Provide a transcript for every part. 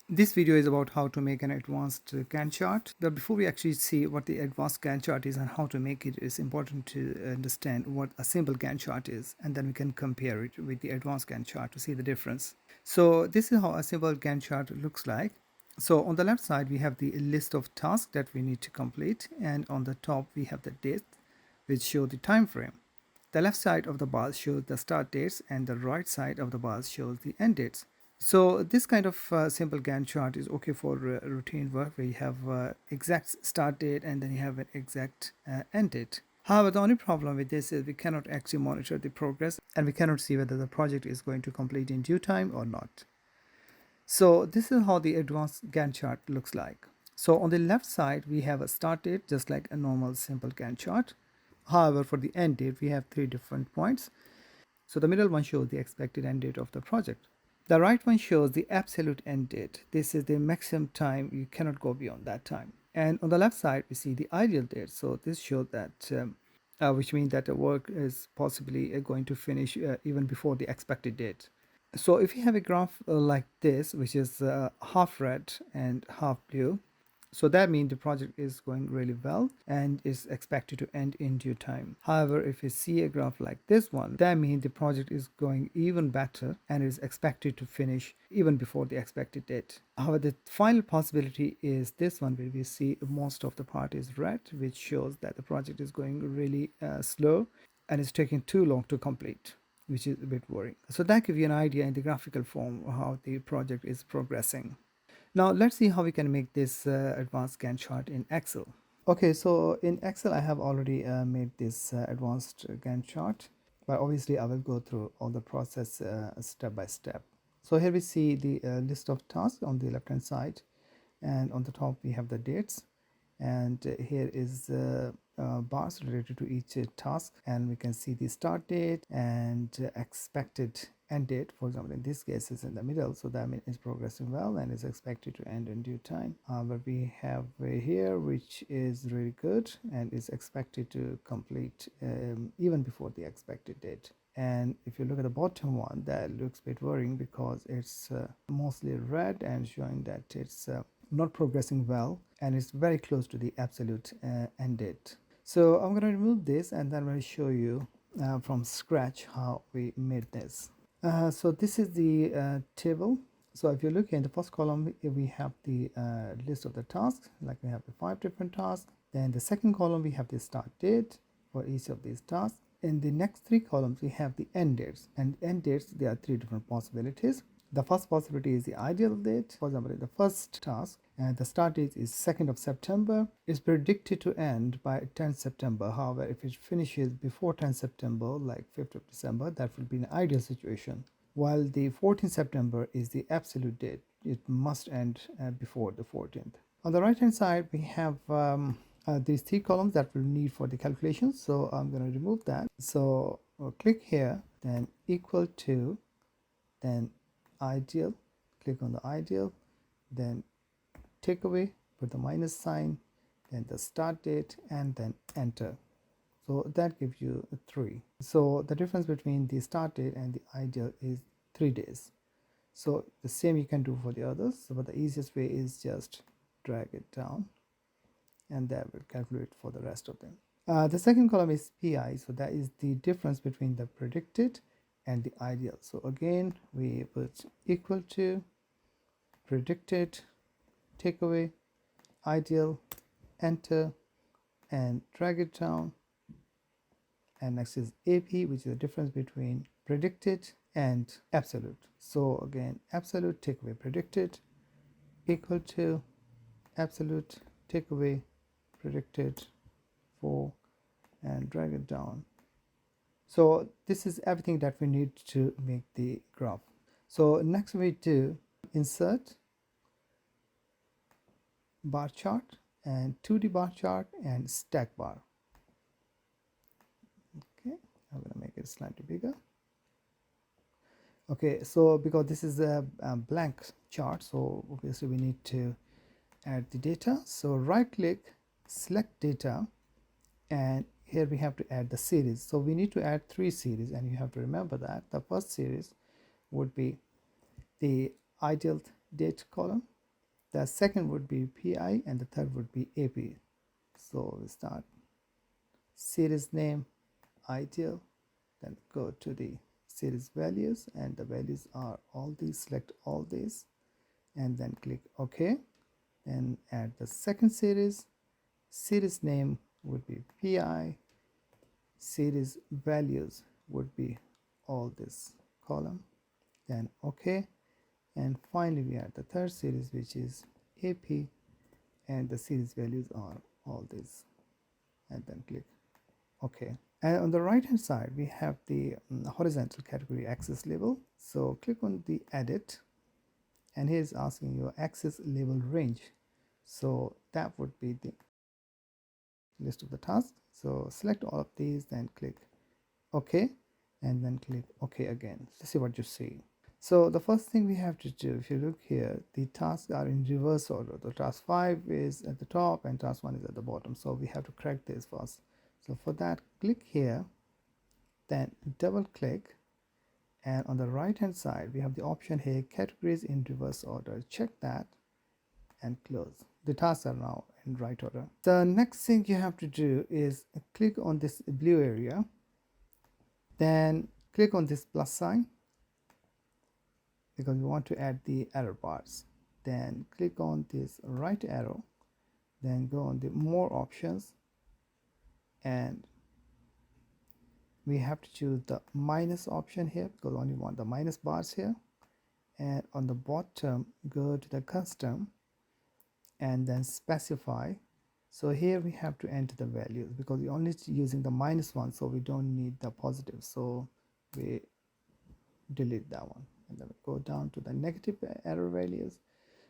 This video is about how to make an advanced Gantt chart. But before we actually see what the advanced Gantt chart is and how to make it, it's important to understand what a simple Gantt chart is, and then we can compare it with the advanced Gantt chart to see the difference. So this is how a simple Gantt chart looks like. So on the left side, we have the list of tasks that we need to complete, and on the top, we have the date, which show the time frame. The left side of the bar shows the start dates, and the right side of the bar shows the end dates. So this kind of simple Gantt chart is okay for routine work where you have exact start date and then you have an exact end date. However, the only problem with this is we cannot actually monitor the progress and we cannot see whether the project is going to complete in due time or not. So this is how the advanced Gantt chart looks like. So on the left side, we have a start date just like a normal simple Gantt chart. However, for the end date, we have three different points. So the middle one shows the expected end date of the project. The right one shows the absolute end date. This is the maximum time. You cannot go beyond that time. And on the left side, we see the ideal date. So this shows that, which means that the work is possibly going to finish even before the expected date. So if you have a graph like this, which is half red and half blue, so that means the project is going really well and is expected to end in due time. However, if you see a graph like this one, that means the project is going even better and is expected to finish even before the expected date. However, the final possibility is this one where we see most of the part is red, which shows that the project is going really slow and is taking too long to complete, which is a bit worrying. So that gives you an idea in the graphical form of how the project is progressing. Now let's see how we can make this advanced Gantt chart in Excel. Okay, so in Excel I have already made this advanced Gantt chart, but obviously I will go through all the process step by step. So here we see the list of tasks on the left hand side, and on the top we have the dates, and here is bars related to each task, and we can see the start date and expected end date. For example, in this case is in the middle, so that means it's progressing well and is expected to end in due time. But we have here which is really good and is expected to complete even before the expected date. And if you look at the bottom one, that looks a bit worrying because it's mostly red and showing that it's not progressing well and it's very close to the absolute end date. So I'm going to remove this and then I'm going to show you from scratch how we made this. So this is the table. So if you look in the first column, we have the list of the tasks, like we have the 5 different tasks. Then the second column, we have the start date for each of these tasks. In the next 3 columns, we have the end dates. And end dates, there are 3 different possibilities. The first possibility is the ideal date. For example, in the first task, and the start date is 2nd of September. It's predicted to end by 10th September. However, if it finishes before 10th September, like 5th of December, that will be an ideal situation. While the 14th September is the absolute date. It must end before the 14th. On the right hand side, we have these 3 columns that we'll need for the calculations. So I'm going to remove that. So we'll click here, then equal to, then ideal, click on the ideal, then take away, put the minus sign, then the start date, and then enter. So that gives you 3. So the difference between the start date and the ideal is 3 days. So the same you can do for the others. So, but the easiest way is just drag it down and that will calculate for the rest of them. The second column is PI. So that is the difference between the predicted and the ideal. So again, we put equal to, predicted, take away, ideal, enter, and drag it down. And next is AP, which is the difference between predicted and absolute. So again, absolute, take away predicted, equal to absolute, take away predicted, 4, and drag it down. So this is everything that we need to make the graph. So next we do insert bar chart and 2D bar chart and stack bar. Okay, I'm going to make it slightly bigger. Okay, so because this is a blank chart, so obviously we need to add the data. So right click, select data, and here we have to add the series. So we need to add 3 series, and you have to remember that the first series would be the ideal date column, The second would be PI and the third would be AP. So we start series name, ideal, then go to the series values, and the values are all these. Select all these and then click OK. Then add the second series. Series name would be PI, series values would be all this column, then OK. And finally we add the third series, which is AP, and the series values are all these, and then click OK. And on the right hand side we have the horizontal category access label. So click on the edit, and here is asking your access label range. So that would be the list of the tasks. So select all of these, then click OK, and then click OK again. Let's see what you see. So the first thing we have to do, if you look here, the tasks are in reverse order. The task 5 is at the top and task 1 is at the bottom. So we have to correct this first. So for that, click here, then double click, and on the right hand side we have the option here, categories in reverse order. Check that and close. The tasks are now in right order. The next thing you have to do is click on this blue area, then click on this plus sign because we want to add the error bars. Then click on this right arrow, then go on the more options, and we have to choose the minus option here because we only want the minus bars here. And on the bottom, go to the custom and then specify. So here we have to enter the values because we're only using the minus one, so we don't need the positive, so we delete that one. And then we go down to the negative error values.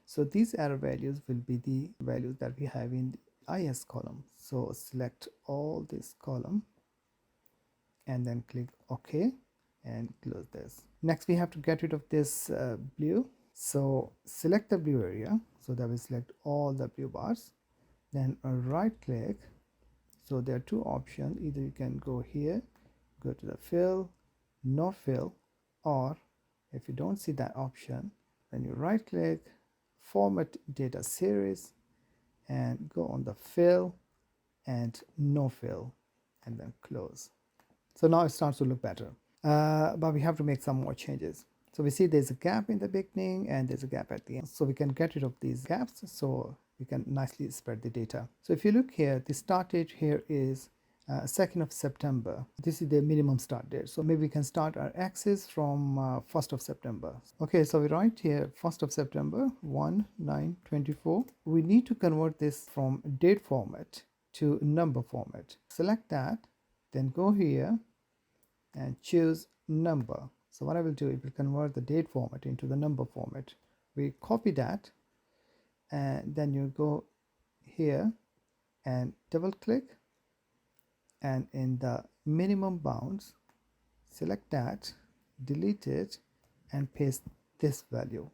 So these error values will be the values that we have in the IS column. So select all this column and then click OK and close this. Next we have to get rid of this blue. So select the blue area, so that we select all the blue bars, then right click. So there are two options, either you can go here, go to the fill, no fill, or if you don't see that option, then you right click, format data series, and go on the fill and no fill, and then close. So now it starts to look better, but we have to make some more changes. So we see there's a gap in the beginning and there's a gap at the end. So we can get rid of these gaps so we can nicely spread the data. So if you look here, the start date here is 2nd of September. This is the minimum start date. So maybe we can start our access from 1st of September. Okay, so we write here 1st of September, 1/9/24. We need to convert this from date format to number format. Select that, then go here and choose number. So what I will do, it will convert the date format into the number format. We copy that, and then you go here and double click, and in the minimum bounds select that, delete it, and paste this value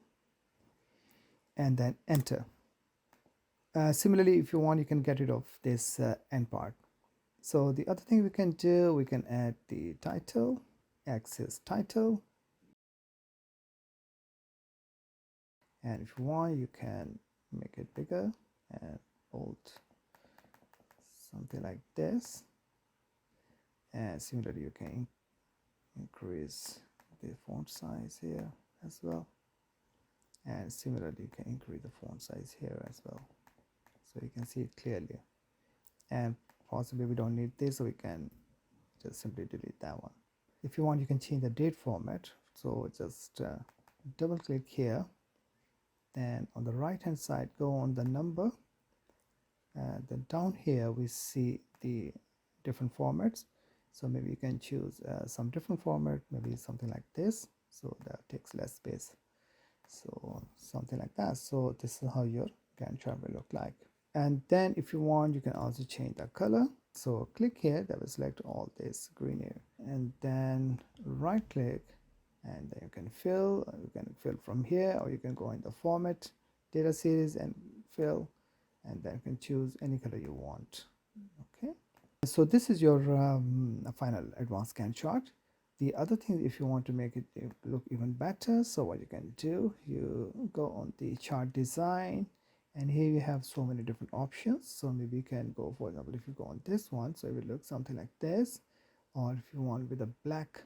and then enter. Similarly, if you want, you can get rid of this end part. So the other thing we can do, we can add the title, access title, and if you want, you can make it bigger and bold, something like this. And similarly, you can increase the font size here as well, and similarly you can increase the font size here as well, so you can see it clearly. And possibly we don't need this, so we can just simply delete that one. If you want, you can change the date format. So just double click here, then on the right hand side go on the number, and then down here we see the different formats. So maybe you can choose some different format, maybe something like this, so that takes less space, so something like that. So this is how your Gantt chart will look like. And then if you want, you can also change the color. So click here, that will select all this green here, and then right click, and then you can fill. You can fill from here, or you can go in the format data series and fill, and then you can choose any color you want. Okay, so this is your final advanced Gantt chart. The other thing, if you want to make it look even better, so what you can do, you go on the chart design, and here you have so many different options. So maybe you can go, for example, if you go on this one, so it will look something like this. Or if you want with a black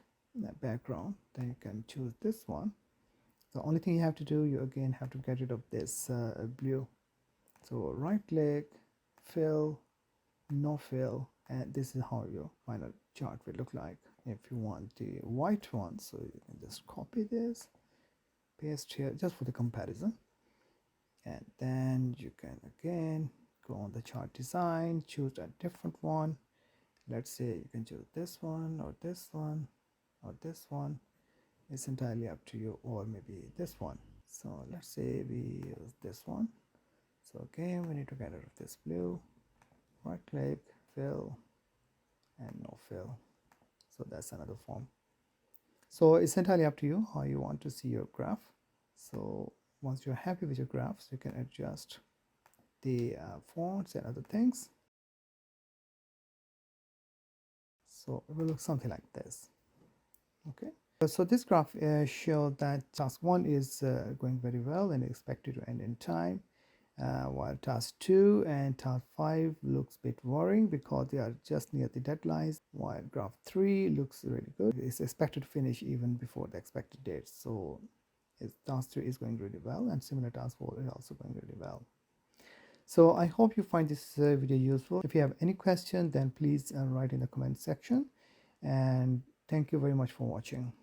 background, then you can choose this one. The only thing you have to do, you again have to get rid of this blue. So right click, fill, no fill, and this is how your final chart will look like. If you want the white one, so you can just copy this, paste here just for the comparison, and then you can again go on the chart design, choose a different one. Let's say you can choose this one or this one or this one. It's entirely up to you, or maybe this one. So let's say we use this one. So again, we need to get rid of this blue. Right click, fill, and no fill. So that's another form. So it's entirely up to you how you want to see your graph. So once you're happy with your graphs, you can adjust the fonts and other things. So it will look something like this. Okay. So this graph shows that task 1 is going very well and expected to end in time, while task 2 and task 5 looks a bit worrying because they are just near the deadlines, while graph 3 looks really good. It's expected to finish even before the expected date. So task 3 is going really well, and similar task 4 is also going really well. So I hope you find this video useful. If you have any question, then please write in the comment section, and thank you very much for watching.